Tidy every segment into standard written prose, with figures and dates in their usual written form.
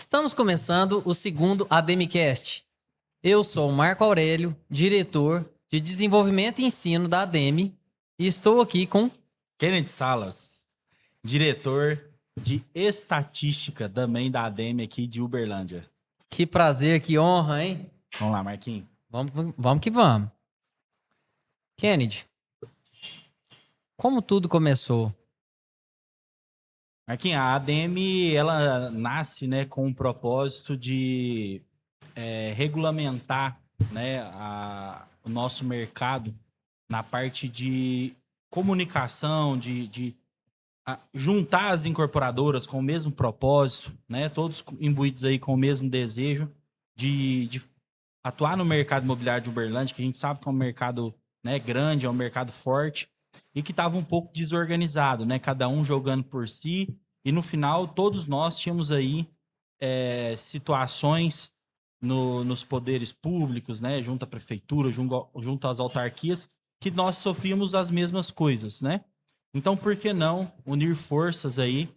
Estamos começando o segundo ADEMcast. Eu sou o Marco Aurélio, diretor de Desenvolvimento e Ensino da ADEME, e estou aqui com Kennedy Salas, diretor de estatística também da ADEME aqui de Uberlândia. Que prazer, que honra, hein? Vamos lá, Marquinhos. Vamos que vamos. Kennedy, como tudo começou? Marquinhos, a ADEME ela nasce, né, com o propósito de regulamentar, né, o nosso mercado na parte de comunicação, de juntar as incorporadoras com o mesmo propósito, né, todos imbuídos aí com o mesmo desejo de atuar no mercado imobiliário de Uberlândia, que a gente sabe que é um mercado, né, grande, é um mercado forte e que estava um pouco desorganizado, né? Cada um jogando por si e no final todos nós tínhamos aí situações nos poderes públicos, né? Junto à prefeitura, junto às autarquias, que nós sofríamos as mesmas coisas, né? Então, por que não unir forças aí,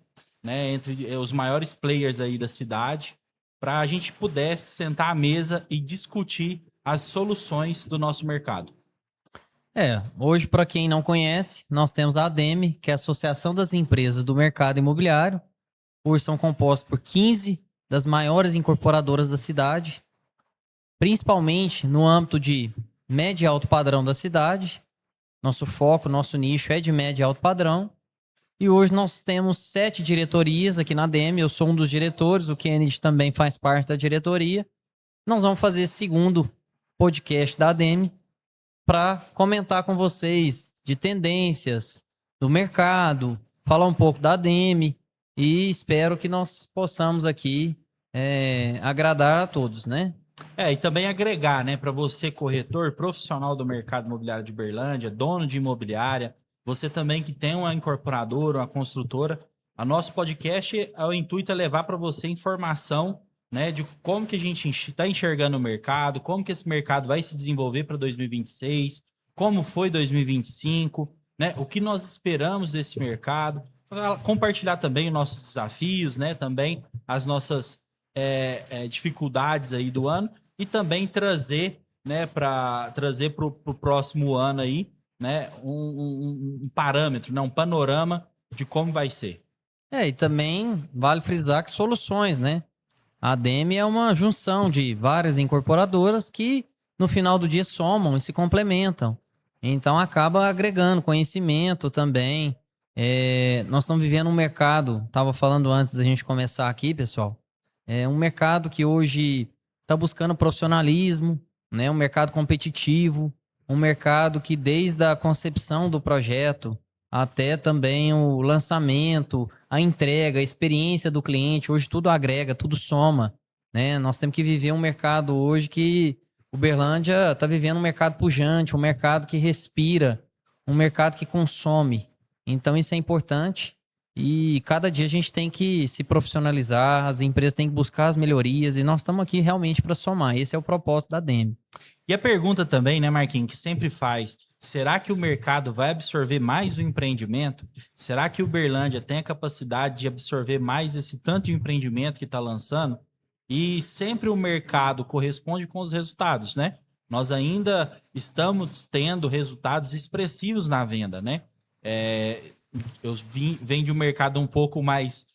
né, entre os maiores players aí da cidade, para a gente pudesse sentar à mesa e discutir as soluções do nosso mercado? Hoje, para quem não conhece, nós temos a ADEME, que é a Associação das Empresas do Mercado Imobiliário. Hoje são compostos por 15 das maiores incorporadoras da cidade, principalmente no âmbito de médio e alto padrão da cidade. Nosso foco, nosso nicho é de médio e alto padrão. E hoje nós temos 7 diretorias aqui na ADEME. Eu sou um dos diretores, o Kennedy também faz parte da diretoria. Nós vamos fazer esse segundo podcast da ADEME para comentar com vocês de tendências do mercado, falar um pouco da ADEME e espero que nós possamos aqui agradar a todos, né? E também agregar, né, para você, corretor, profissional do mercado imobiliário de Uberlândia, dono de imobiliária, você também que tem uma incorporadora, uma construtora, a nosso podcast, o intuito é levar para você informação, né, de como que a gente está enxergando o mercado, como que esse mercado vai se desenvolver para 2026, como foi 2025, né, o que nós esperamos desse mercado, compartilhar também os nossos desafios, né, também as nossas dificuldades aí do ano e também trazer, né, para o próximo ano aí, né, um parâmetro, né, um panorama de como vai ser. E também vale frisar que soluções, né? A ADEME é uma junção de várias incorporadoras que no final do dia somam e se complementam. Então acaba agregando conhecimento também. Nós estamos vivendo um mercado, estava falando antes da gente começar aqui, pessoal, um mercado que hoje está buscando profissionalismo, né? Um mercado competitivo, um mercado que desde a concepção do projeto até também o lançamento, a entrega, a experiência do cliente, hoje tudo agrega, tudo soma, né? Nós temos que viver um mercado hoje que Uberlândia está vivendo um mercado pujante, um mercado que respira, um mercado que consome. Então isso é importante e cada dia a gente tem que se profissionalizar, as empresas têm que buscar as melhorias e nós estamos aqui realmente para somar. Esse é o propósito da ADEME. E a pergunta também, né, Marquinhos, que sempre faz, será que o mercado vai absorver mais o empreendimento? Será que Uberlândia tem a capacidade de absorver mais esse tanto de empreendimento que está lançando? E sempre o mercado corresponde com os resultados, né? Nós ainda estamos tendo resultados expressivos na venda, né? Venho de um mercado um pouco mais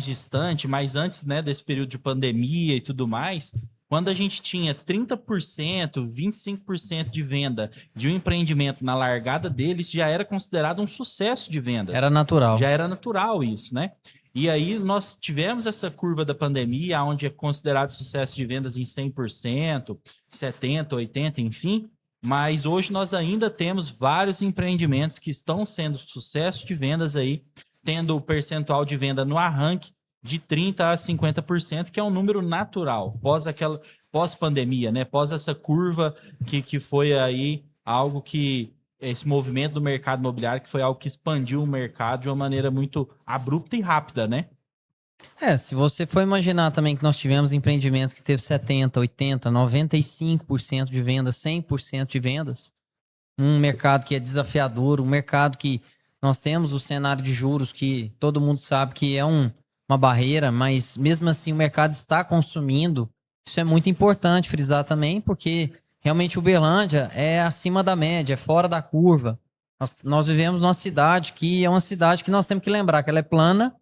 distante, mas antes, né, desse período de pandemia e tudo mais, quando a gente tinha 30%, 25% de venda de um empreendimento na largada deles, já era considerado um sucesso de vendas. Era natural. Já era natural isso, né? E aí nós tivemos essa curva da pandemia, onde é considerado sucesso de vendas em 100%, 70%, 80%, enfim. Mas hoje nós ainda temos vários empreendimentos que estão sendo sucesso de vendas aí, tendo o percentual de venda no arranque de 30% a 50%, que é um número natural, pós-pandemia, né? Pós essa curva que foi aí algo que esse movimento do mercado imobiliário, que foi algo que expandiu o mercado de uma maneira muito abrupta e rápida, né? Se você for imaginar também que nós tivemos empreendimentos que teve 70, 80, 95% de vendas, 100% de vendas, um mercado que é desafiador, um mercado que nós temos o cenário de juros que todo mundo sabe que é um uma barreira, mas mesmo assim o mercado está consumindo. Isso é muito importante frisar também, porque realmente Uberlândia é acima da média, é fora da curva. Nós vivemos numa cidade que é uma cidade que nós temos que lembrar que ela é plana,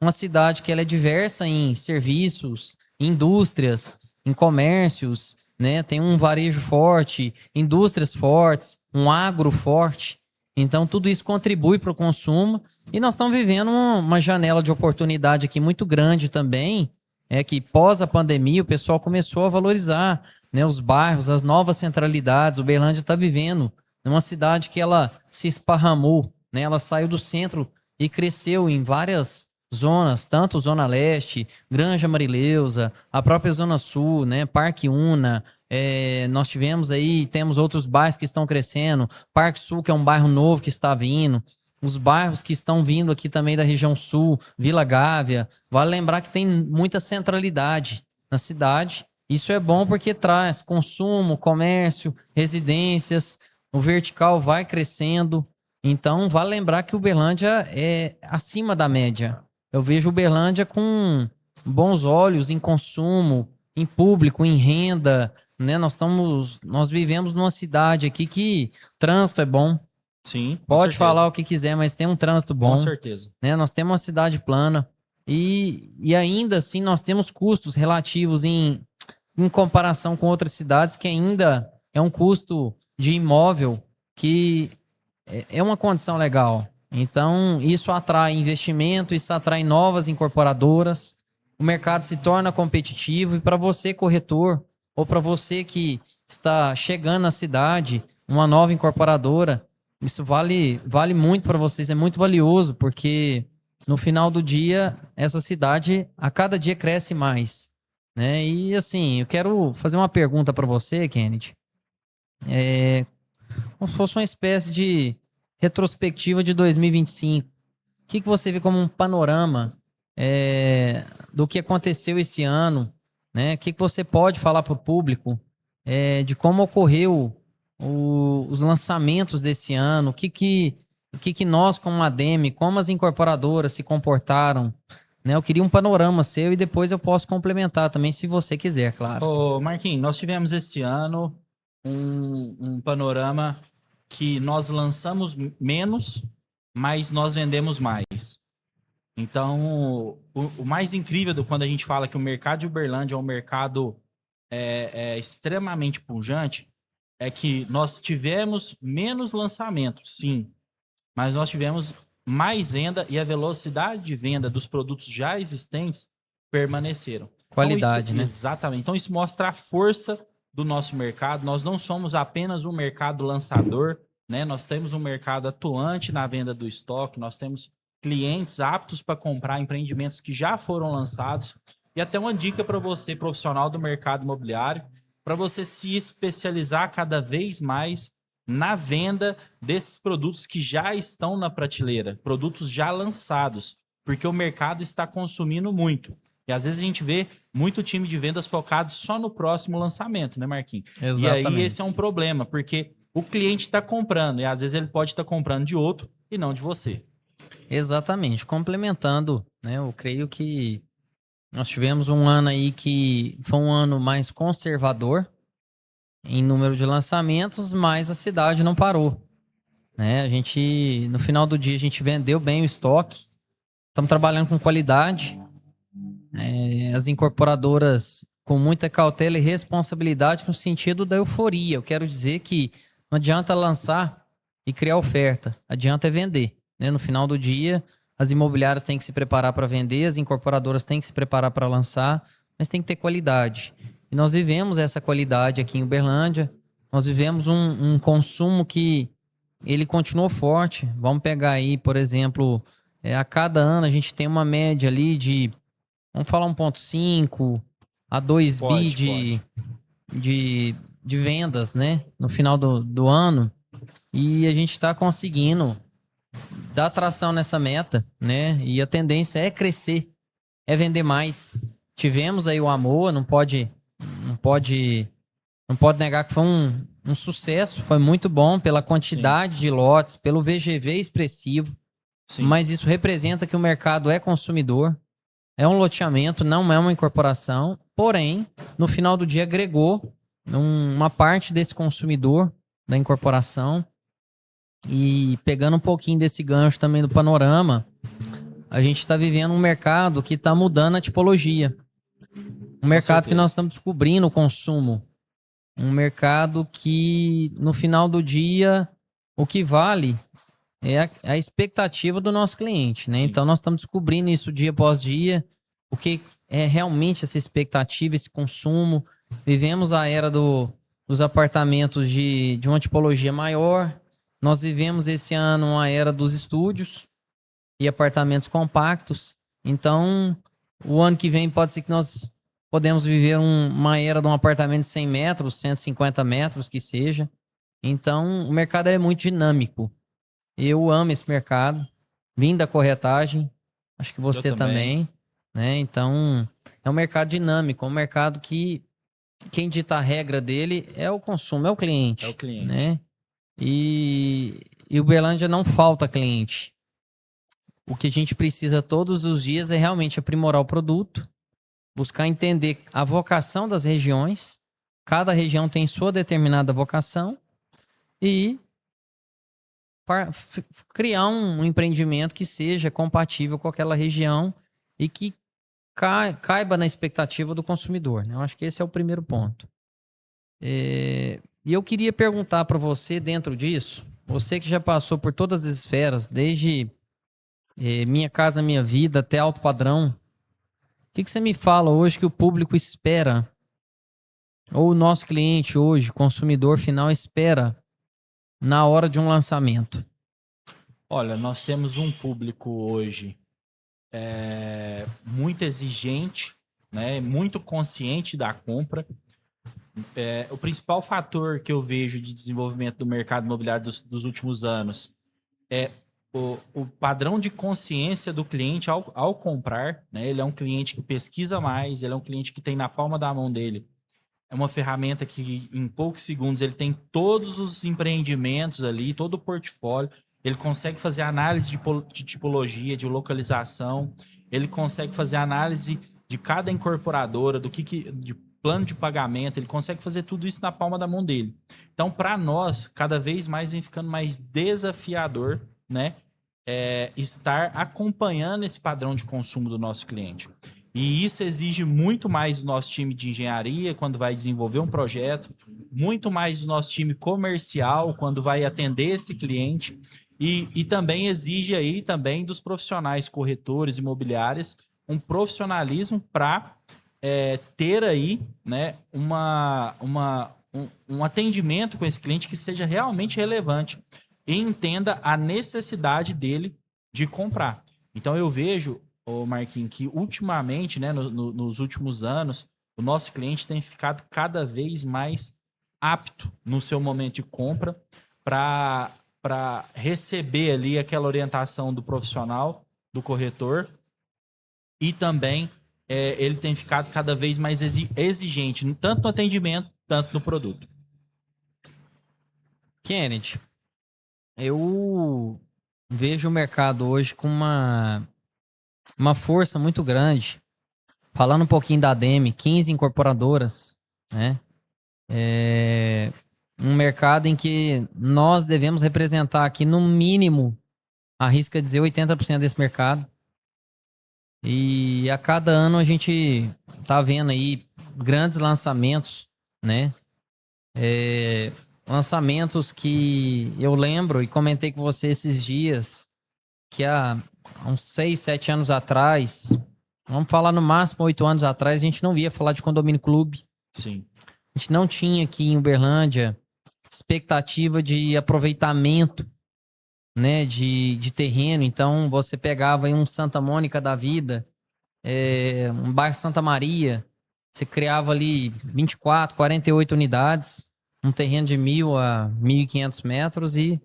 uma cidade que ela é diversa em serviços, indústrias, em comércios, né? Tem um varejo forte, indústrias fortes, um agro forte. Então, tudo isso contribui para o consumo. E nós estamos vivendo uma janela de oportunidade aqui muito grande também, é que pós a pandemia o pessoal começou a valorizar, né, os bairros, as novas centralidades. Uberlândia está vivendo numa cidade que ela se esparramou, né? Ela saiu do centro e cresceu em várias zonas, tanto Zona Leste, Granja Marileusa, a própria Zona Sul, né? Parque Una, nós tivemos aí, temos outros bairros que estão crescendo, Parque Sul, que é um bairro novo que está vindo, os bairros que estão vindo aqui também da região sul, Vila Gávea. Vale lembrar que tem muita centralidade na cidade. Isso é bom porque traz consumo, comércio, residências, o vertical vai crescendo. Então, vale lembrar que Uberlândia é acima da média. Eu vejo Uberlândia com bons olhos em consumo, em público, em renda, né? Nós vivemos numa cidade aqui que o trânsito é bom. Sim, com Pode certeza. falar o que quiser, mas tem um trânsito bom, Com certeza. né? Nós temos uma cidade plana e ainda assim nós temos custos relativos em comparação com outras cidades que ainda é um custo de imóvel que é uma condição legal. Então, isso atrai investimento, isso atrai novas incorporadoras, o mercado se torna competitivo e para você, corretor, ou para você que está chegando na cidade, uma nova incorporadora, isso vale muito para vocês, é muito valioso, porque no final do dia, essa cidade a cada dia cresce mais, né? E assim, eu quero fazer uma pergunta para você, Kennedy. Como se fosse uma espécie de retrospectiva de 2025. O que você vê como um panorama do que aconteceu esse ano, né? O que você pode falar para o público de como ocorreu os lançamentos desse ano? O que nós, como ADEME, como as incorporadoras se comportaram, né? Eu queria um panorama seu e depois eu posso complementar também, se você quiser, claro. Ô, Marquinhos, nós tivemos esse ano um panorama que nós lançamos menos, mas nós vendemos mais. Então, o mais incrível quando a gente fala que o mercado de Uberlândia é um mercado extremamente pujante, é que nós tivemos menos lançamentos, sim, mas nós tivemos mais venda e a velocidade de venda dos produtos já existentes permaneceram. Qualidade, então, né? Exatamente. Então, isso mostra a força do nosso mercado. Nós não somos apenas um mercado lançador, né? Nós temos um mercado atuante na venda do estoque, nós temos clientes aptos para comprar empreendimentos que já foram lançados. E até uma dica para você, profissional do mercado imobiliário, para você se especializar cada vez mais na venda desses produtos que já estão na prateleira, produtos já lançados, porque o mercado está consumindo muito. E às vezes a gente vê muito time de vendas focado só no próximo lançamento, né, Marquinhos? Exatamente. E aí esse é um problema, porque o cliente está comprando e às vezes ele pode estar comprando de outro e não de você. Exatamente. Complementando, né? Eu creio que nós tivemos um ano aí que foi um ano mais conservador em número de lançamentos, mas a cidade não parou, né? A gente, no final do dia, a gente vendeu bem o estoque. Estamos trabalhando com qualidade. As incorporadoras com muita cautela e responsabilidade no sentido da euforia. Eu quero dizer que não adianta lançar e criar oferta, adianta vender, né? No final do dia, as imobiliárias têm que se preparar para vender, as incorporadoras têm que se preparar para lançar, mas tem que ter qualidade. E nós vivemos essa qualidade aqui em Uberlândia, nós vivemos um consumo que ele continuou forte. Vamos pegar aí, por exemplo, a cada ano a gente tem uma média ali de, vamos falar 1,5 a 2 bi de vendas, né? No final do ano. E a gente está conseguindo dar tração nessa meta, né? E a tendência é crescer, é vender mais. Tivemos aí o Amoa, não pode negar que foi um sucesso, foi muito bom pela quantidade de lotes, pelo VGV expressivo. Sim. Mas isso representa que o mercado é consumidor. É um loteamento, não é uma incorporação, porém, no final do dia agregou uma parte desse consumidor da incorporação. E pegando um pouquinho desse gancho também do panorama, a gente está vivendo um mercado que está mudando a tipologia. Um mercado que nós estamos descobrindo o consumo. Um mercado que, no final do dia, o que vale é a expectativa do nosso cliente, né? Sim. Então, nós estamos descobrindo isso dia após dia, o que é realmente essa expectativa, esse consumo. Vivemos a era dos apartamentos de uma tipologia maior. Nós vivemos esse ano uma era dos estúdios e apartamentos compactos. Então, o ano que vem pode ser que nós podemos viver uma era de um apartamento de 100 metros, 150 metros, que seja. Então, o mercado é muito dinâmico. Eu amo esse mercado. Vim da corretagem. Acho que você também. Né? Então, é um mercado dinâmico. É um mercado que quem dita a regra dele é o consumo, é o cliente. É o cliente. Né? E Uberlândia não falta cliente. O que a gente precisa todos os dias é realmente aprimorar o produto, buscar entender a vocação das regiões. Cada região tem sua determinada vocação e criar um empreendimento que seja compatível com aquela região e que caiba na expectativa do consumidor, né? Eu acho que esse é o primeiro ponto. E eu queria perguntar para você, dentro disso, você que já passou por todas as esferas, desde Minha Casa Minha Vida até alto padrão, o que você me fala hoje que o público espera, ou o nosso cliente hoje, consumidor final, espera na hora de um lançamento? Olha, nós temos um público hoje muito exigente, né, muito consciente da compra. O principal fator que eu vejo de desenvolvimento do mercado imobiliário dos últimos anos é o padrão de consciência do cliente ao comprar, né? Ele é um cliente que pesquisa mais, ele é um cliente que tem na palma da mão dele. É uma ferramenta que em poucos segundos ele tem todos os empreendimentos ali, todo o portfólio. Ele consegue fazer análise de tipologia, de localização. Ele consegue fazer análise de cada incorporadora, de plano de pagamento. Ele consegue fazer tudo isso na palma da mão dele. Então, para nós, cada vez mais vem ficando mais desafiador, né? Estar acompanhando esse padrão de consumo do nosso cliente. E isso exige muito mais do nosso time de engenharia quando vai desenvolver um projeto, muito mais do nosso time comercial quando vai atender esse cliente e também exige aí também dos profissionais corretores imobiliários um profissionalismo para ter aí, né, um atendimento com esse cliente que seja realmente relevante e entenda a necessidade dele de comprar. Então eu vejo, Marquinhos, que ultimamente, né, nos últimos anos, o nosso cliente tem ficado cada vez mais apto no seu momento de compra para receber ali aquela orientação do profissional, do corretor, e também ele tem ficado cada vez mais exigente, tanto no atendimento, tanto no produto. Kennedy, eu vejo o mercado hoje com uma força muito grande. Falando um pouquinho da ADEME, 15 incorporadoras, né? Um mercado em que nós devemos representar aqui, no mínimo, arrisca dizer, 80% desse mercado. E a cada ano a gente tá vendo aí grandes lançamentos, né? Lançamentos que eu lembro e comentei com você esses dias, que há uns 6, 7 anos atrás, vamos falar no máximo 8 anos atrás, a gente não via falar de condomínio clube. Sim. A gente não tinha aqui em Uberlândia expectativa de aproveitamento, né, de terreno. Então você pegava aí um Santa Mônica da vida, um bairro Santa Maria, você criava ali 24, 48 unidades, um terreno de 1.000 a 1.500 metros e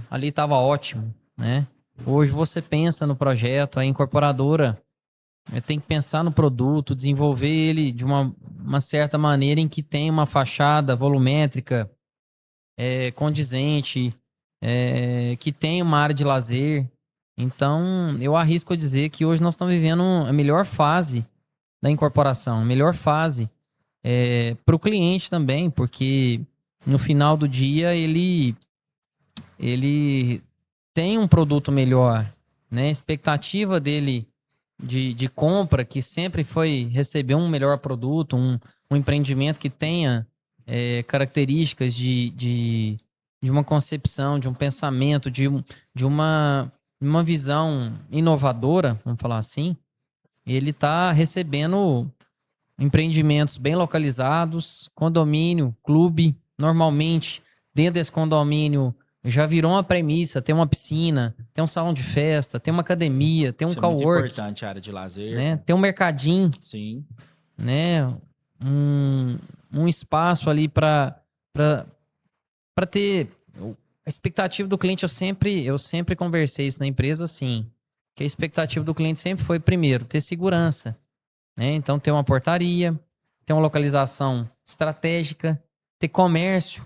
ali estava ótimo, né? Hoje você pensa no projeto, a incorporadora tem que pensar no produto, desenvolver ele de uma certa maneira em que tem uma fachada volumétrica, condizente, que tem uma área de lazer, Então, eu arrisco a dizer que hoje nós estamos vivendo a melhor fase da incorporação, a melhor fase para o cliente também, porque no final do dia ele tem um produto melhor, né? A expectativa dele de compra, que sempre foi receber um melhor produto, um empreendimento que tenha características de uma concepção, de um pensamento, de uma visão inovadora, vamos falar assim, ele está recebendo empreendimentos bem localizados, condomínio, clube. Normalmente, dentro desse condomínio, já virou uma premissa, tem uma piscina, tem um salão de festa, tem uma academia, tem um Isso é muito cowork, importante, a área de lazer. né? Tem um mercadinho, Sim. né? Um espaço ali para ter a expectativa do cliente. Eu sempre conversei isso na empresa assim, que a expectativa do cliente sempre foi, primeiro, ter segurança, né? Então, ter uma portaria, ter uma localização estratégica, ter comércio,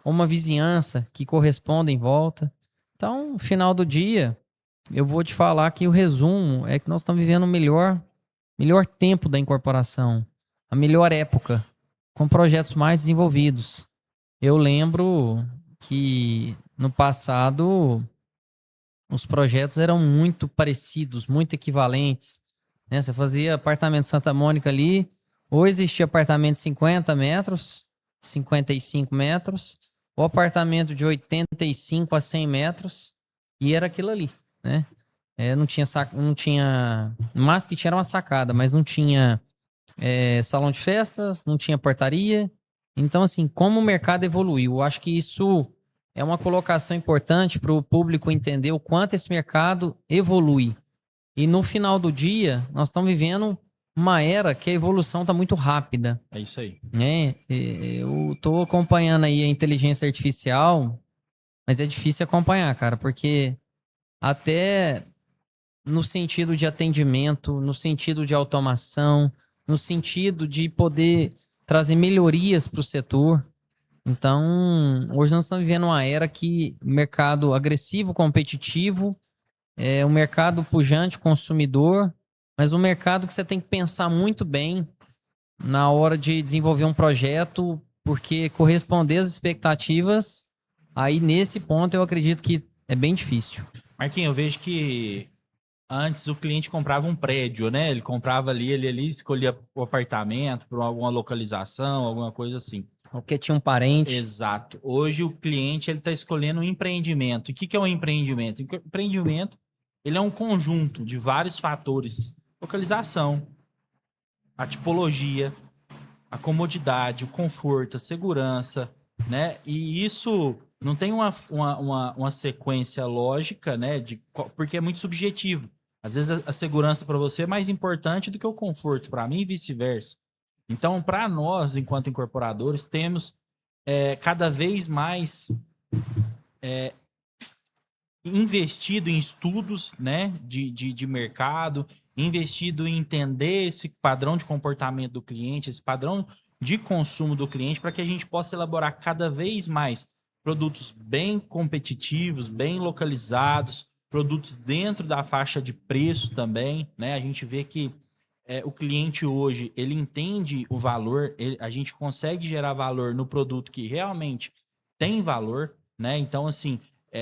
uma vizinhança que corresponda em volta. Então, no final do dia, eu vou te falar que o resumo é que nós estamos vivendo o melhor tempo da incorporação, a melhor época, com projetos mais desenvolvidos. Eu lembro que no passado os projetos eram muito parecidos, muito equivalentes, né? Você fazia apartamento Santa Mônica ali, ou existia apartamento de 50 metros, 55 metros, ou apartamento de 85 a 100 metros, e era aquilo ali, né? Não tinha, mais que tinha era uma sacada, mas não tinha salão de festas, não tinha portaria. Então, assim, como o mercado evoluiu, eu acho que isso é uma colocação importante para o público entender o quanto esse mercado evolui. E no final do dia, nós estamos vivendo uma era que a evolução está muito rápida, É isso aí. né? Eu estou acompanhando aí a inteligência artificial, mas é difícil acompanhar, cara, porque até no sentido de atendimento, no sentido de automação, no sentido de poder trazer melhorias para o setor. Então, hoje nós estamos vivendo uma era que mercado agressivo, competitivo, um mercado pujante, consumidor, mas um mercado que você tem que pensar muito bem na hora de desenvolver um projeto, porque corresponder às expectativas, aí nesse ponto eu acredito que é bem difícil. Marquinhos, eu vejo que antes o cliente comprava um prédio, né? Ele comprava ali, ele ali escolhia o apartamento por alguma localização, alguma coisa assim. Porque tinha um parente. Exato. Hoje o cliente ele está escolhendo um empreendimento. E o que é um empreendimento? Empreendimento ele é um conjunto de vários fatores: localização, a tipologia, a comodidade, o conforto, a segurança, né? E isso não tem uma sequência lógica, né? Porque é muito subjetivo. Às vezes a segurança para você é mais importante do que o conforto para mim e vice-versa. Então, para nós, enquanto incorporadores, temos cada vez mais investido em estudos, né, de mercado, investido em entender esse padrão de comportamento do cliente, esse padrão de consumo do cliente, para que a gente possa elaborar cada vez mais produtos bem competitivos, bem localizados, produtos dentro da faixa de preço também, né? A gente vê que o cliente hoje, ele entende o valor, a gente consegue gerar valor no produto que realmente tem valor, né? Então, assim,